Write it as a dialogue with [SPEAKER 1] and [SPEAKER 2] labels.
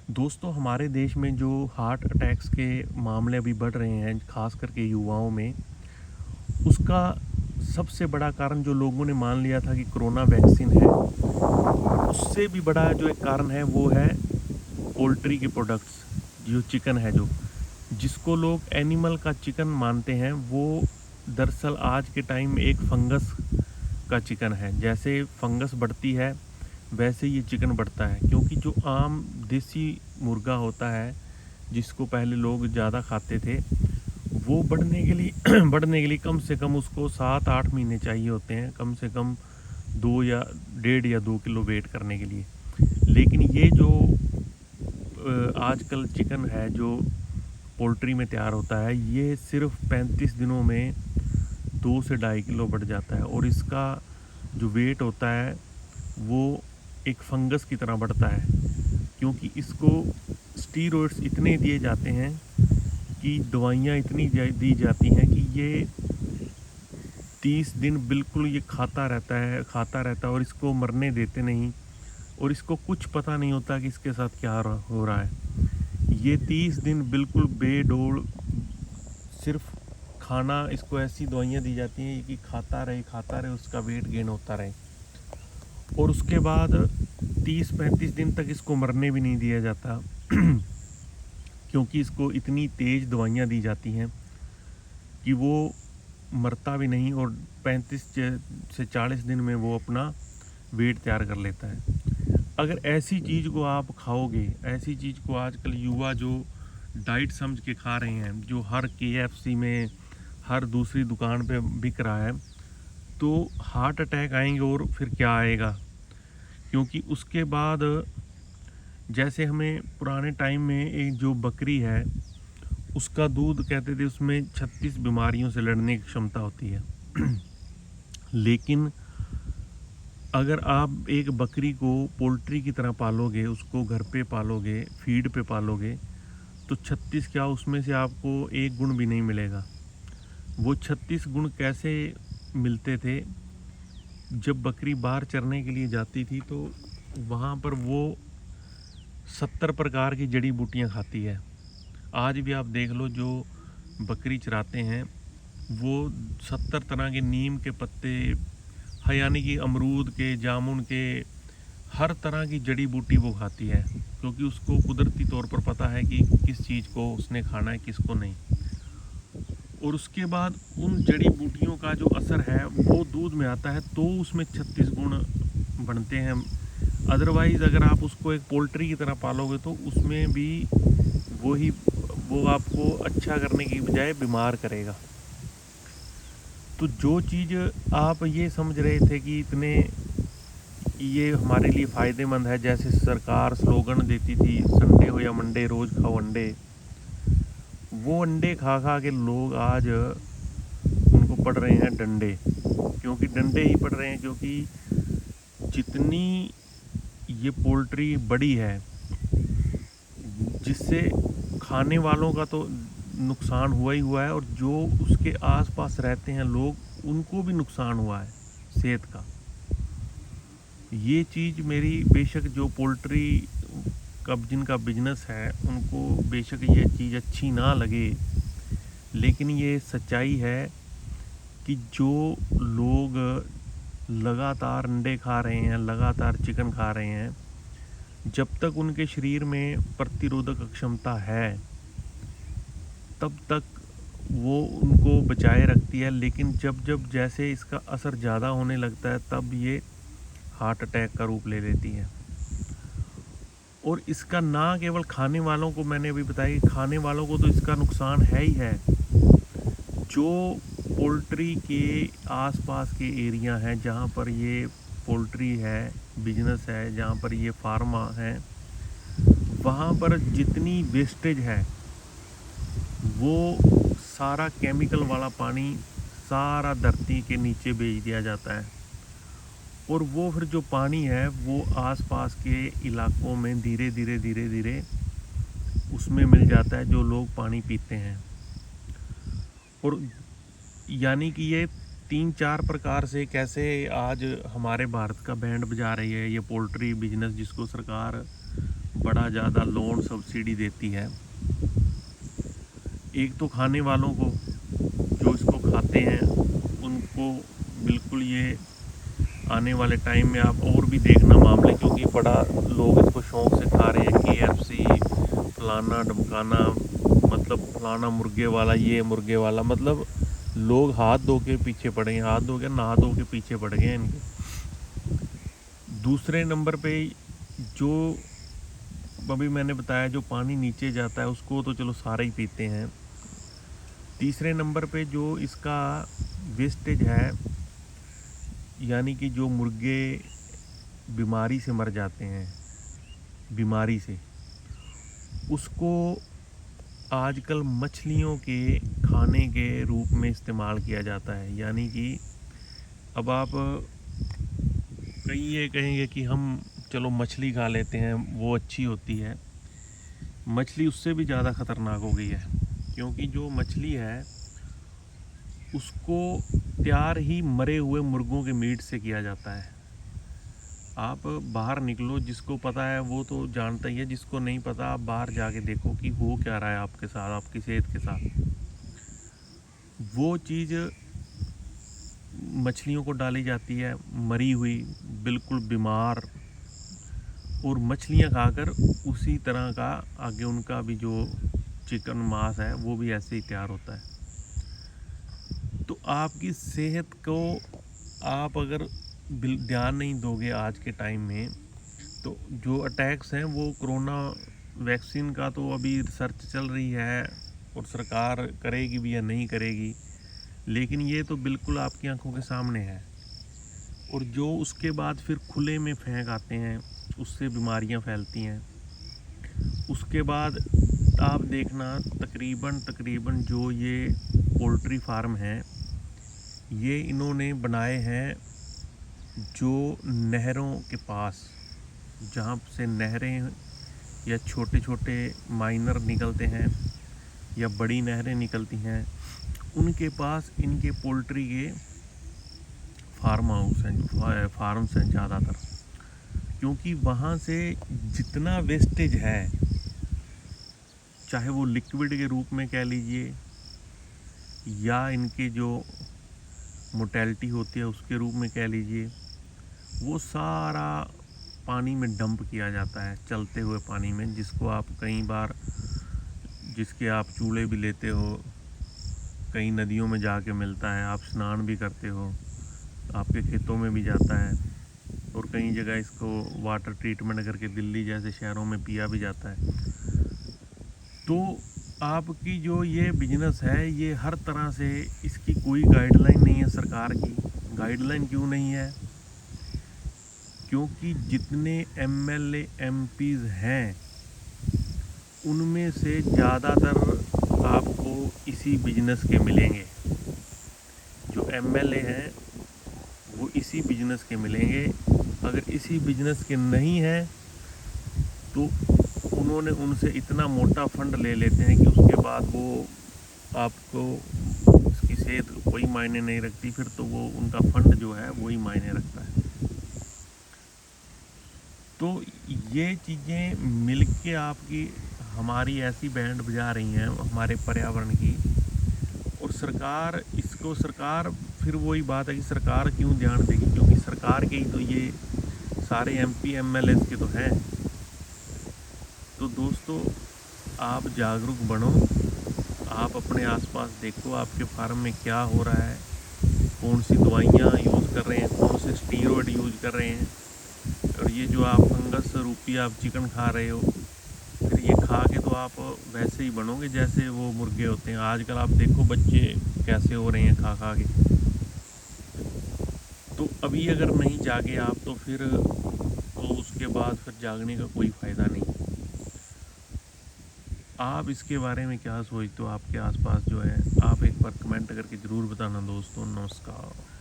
[SPEAKER 1] दोस्तों, हमारे देश में जो हार्ट अटैक्स के मामले अभी बढ़ रहे हैं, ख़ास करके युवाओं में, उसका सबसे बड़ा कारण जो लोगों ने मान लिया था कि कोरोना वैक्सीन है, उससे भी बड़ा जो एक कारण है वो है पोल्ट्री के प्रोडक्ट्स, जो चिकन है जिसको लोग एनिमल का चिकन मानते हैं, वो दरअसल आज के टाइम में एक फंगस का चिकन है। जैसे फंगस बढ़ती है, वैसे ये चिकन बढ़ता है, क्योंकि जो आम देसी मुर्गा होता है, जिसको पहले लोग ज़्यादा खाते थे, वो बढ़ने के लिए बढ़ने के लिए कम से कम उसको 7-8 महीने चाहिए होते हैं, कम से कम 2 या 1.5 या 2 किलो वेट करने के लिए। लेकिन ये जो आजकल चिकन है जो पोल्ट्री में तैयार होता है, ये सिर्फ 35 दिनों में 2 से 2.5 किलो बढ़ जाता है, और इसका जो वेट होता है वो एक फंगस की तरह बढ़ता है, क्योंकि इसको स्टीरॉइड्स इतने दिए जाते हैं कि दवाइयाँ इतनी दी जाती हैं कि ये 30 दिन बिल्कुल ये खाता रहता है, और इसको मरने देते नहीं, और इसको कुछ पता नहीं होता कि इसके साथ क्या हो रहा है। ये 30 दिन बिल्कुल बेडोल सिर्फ खाना, इसको ऐसी दवाइयाँ दी जाती हैं कि खाता रहे, उसका वेट गेन होता रहे, और उसके बाद 30-35 दिन तक इसको मरने भी नहीं दिया जाता क्योंकि इसको इतनी तेज़ दवाइयाँ दी जाती हैं कि वो मरता भी नहीं, और 35 से 40 दिन में वो अपना वेट तैयार कर लेता है। अगर ऐसी चीज़ को आप खाओगे, ऐसी चीज़ को आजकल युवा जो डाइट समझ के खा रहे हैं, जो हर KFC में, हर दूसरी दुकान पे बिक रहा है, तो हार्ट अटैक आएंगे, और फिर क्या आएगा। क्योंकि उसके बाद जैसे हमें पुराने टाइम में एक जो बकरी है, उसका दूध कहते थे उसमें 36 बीमारियों से लड़ने की क्षमता होती है लेकिन अगर आप एक बकरी को पोल्ट्री की तरह पालोगे, उसको घर पे पालोगे, फीड पे पालोगे, तो 36 क्या, उसमें से आपको एक गुण भी नहीं मिलेगा। वो 36 गुण कैसे मिलते थे? जब बकरी बाहर चरने के लिए जाती थी, तो वहाँ पर वो 70 प्रकार की जड़ी बूटियाँ खाती है। आज भी आप देख लो, जो बकरी चराते हैं वो 70 तरह के नीम के पत्ते, यानी कि अमरूद के, जामुन के, हर तरह की जड़ी बूटी वो खाती है, क्योंकि उसको कुदरती तौर पर पता है कि किस चीज़ को उसने खाना है, किसको नहीं। और उसके बाद उन जड़ी बूटियों का जो असर है वो दूध में आता है, तो उसमें 36 गुण बनते हैं। अदरवाइज़ अगर आप उसको एक पोल्ट्री की तरह पालोगे, तो उसमें भी वही, वो आपको अच्छा करने की बजाय बीमार करेगा। तो जो चीज़ आप ये समझ रहे थे कि इतने ये हमारे लिए फ़ायदेमंद है, जैसे सरकार स्लोगन देती थी, संडे हो या मंडे रोज़ खाओ अंडे, वो अंडे खा खा के लोग आज उनको पड़ रहे हैं डंडे। क्योंकि डंडे ही पड़ रहे हैं, क्योंकि जितनी ये पोल्ट्री बड़ी है, जिससे खाने वालों का तो नुकसान हुआ ही हुआ है, और जो उसके आसपास रहते हैं लोग, उनको भी नुकसान हुआ है सेहत का। ये चीज़ मेरी, बेशक जो पोल्ट्री का जिनका बिजनेस है, उनको बेशक ये चीज़ अच्छी ना लगे, लेकिन ये सच्चाई है कि जो लोग लगातार अंडे खा रहे हैं, लगातार चिकन खा रहे हैं, जब तक उनके शरीर में प्रतिरोधक क्षमता है, तब तक वो उनको बचाए रखती है। लेकिन जब जब जैसे इसका असर ज़्यादा होने लगता है, तब ये हार्ट अटैक का रूप ले लेती है। और इसका ना केवल खाने वालों को, मैंने अभी बताया कि खाने वालों को तो इसका नुकसान है ही है, जो पोल्ट्री के आसपास के एरिया हैं, जहाँ पर ये पोल्ट्री है, बिजनेस है, जहाँ पर ये फार्मा है, वहाँ पर जितनी वेस्टेज है, वो सारा केमिकल वाला पानी सारा धरती के नीचे भेज दिया जाता है, और वो फिर जो पानी है वो आसपास के इलाकों में धीरे धीरे उसमें मिल जाता है, जो लोग पानी पीते हैं। और यानी कि ये 3-4 प्रकार से कैसे आज हमारे भारत का बैंड बजा रही है ये पोल्ट्री बिजनेस, जिसको सरकार बड़ा ज़्यादा लोन सब्सिडी देती है। एक तो खाने वालों को, जो इसको खाते हैं उनको बिल्कुल ये आने वाले टाइम में आप और भी देखना मामले, क्योंकि बड़ा लोग इसको शौक़ से खा रहे हैं। KFC फलाना ढमकाना, मतलब फलाना मुर्गे वाला, ये मुर्गे वाला, मतलब लोग हाथ धो के पीछे पड़ गए, हाथ धो के नहा धो के पीछे पड़ गए इनके। दूसरे नंबर पे जो अभी मैंने बताया, जो पानी नीचे जाता है उसको तो चलो सारे ही पीते हैं। तीसरे नंबर पे जो इसका वेस्टेज है, यानी कि जो मुर्गे बीमारी से मर जाते हैं, बीमारी से, उसको आजकल मछलियों के खाने के रूप में इस्तेमाल किया जाता है। यानी कि अब आप कई ये कहेंगे कि हम चलो मछली खा लेते हैं, वो अच्छी होती है। मछली उससे भी ज़्यादा ख़तरनाक हो गई है, क्योंकि जो मछली है उसको तैयार ही मरे हुए मुर्गों के मीट से किया जाता है। आप बाहर निकलो, जिसको पता है वो तो जानता ही है, जिसको नहीं पता आप बाहर जाके देखो कि हो क्या रहा है आपके साथ, आपकी सेहत के साथ। वो चीज़ मछलियों को डाली जाती है, मरी हुई, बिल्कुल बीमार, और मछलियां खाकर उसी तरह का आगे उनका भी जो चिकन मांस है वो भी ऐसे ही तैयार होता है। तो आपकी सेहत को आप अगर ध्यान नहीं दोगे आज के टाइम में, तो जो अटैक्स हैं वो कोरोना वैक्सीन का तो अभी रिसर्च चल रही है और सरकार करेगी भी या नहीं करेगी, लेकिन ये तो बिल्कुल आपकी आंखों के सामने है। और जो उसके बाद फिर खुले में फेंक आते हैं, उससे बीमारियां फैलती हैं। उसके बाद आप देखना, तकरीबन जो ये पोल्ट्री फार्म हैं, ये इन्होंने बनाए हैं जो नहरों के पास, जहाँ से नहरें या छोटे छोटे माइनर निकलते हैं या बड़ी नहरें निकलती हैं, उनके पास इनके पोल्ट्री के फार्म हाउस हैं, फार्म्स हैं ज़्यादातर। क्योंकि वहाँ से जितना वेस्टेज है, चाहे वो लिक्विड के रूप में कह लीजिए या इनके जो मोर्टेलिटी होती है उसके रूप में कह लीजिए, वो सारा पानी में डंप किया जाता है, चलते हुए पानी में, जिसको आप कई बार, जिसके आप चूल्हे भी लेते हो, कई नदियों में जाके मिलता है, आप स्नान भी करते हो, आपके खेतों में भी जाता है, और कई जगह इसको वाटर ट्रीटमेंट करके दिल्ली जैसे शहरों में पिया भी जाता है। तो आपकी जो ये बिजनेस है, ये हर तरह से, इसकी कोई गाइडलाइन नहीं है सरकार की। गाइडलाइन क्यों नहीं है? क्योंकि जितने MLA MPs हैं उनमें से ज़्यादातर आपको इसी बिजनेस के मिलेंगे। जो MLA हैं वो इसी बिजनेस के मिलेंगे। अगर इसी बिजनेस के नहीं हैं तो उन्होंने उनसे इतना मोटा फंड ले लेते हैं कि उसके बाद वो आपको, उसकी सेहत कोई मायने नहीं रखती, फिर तो वो उनका फंड जो है वही मायने रखता है। तो ये चीज़ें मिलके आपकी, हमारी ऐसी बैंड बजा रही हैं हमारे पर्यावरण की। और सरकार फिर वही बात है कि सरकार क्यों ध्यान देगी, क्योंकि सरकार के ही तो ये सारे MP MLA के तो हैं। तो दोस्तों, आप जागरूक बनो, आप अपने आसपास देखो आपके फार्म में क्या हो रहा है, कौन सी दवाइयाँ यूज़ कर रहे हैं, कौन से स्टीरॉयड यूज़ कर रहे हैं, और ये जो आप फंगस रूपी आप चिकन खा रहे हो, फिर ये खा के तो आप वैसे ही बनोगे जैसे वो मुर्गे होते हैं। आजकल आप देखो बच्चे कैसे हो रहे हैं खा खा के। तो अभी अगर नहीं जागे आप तो फिर तो उसके बाद फिर जागने का कोई फ़ायदा नहीं। आप इसके बारे में क्या सोचते हो? आपके आसपास जो है, आप एक बार कमेंट करके ज़रूर बताना दोस्तों। नमस्कार।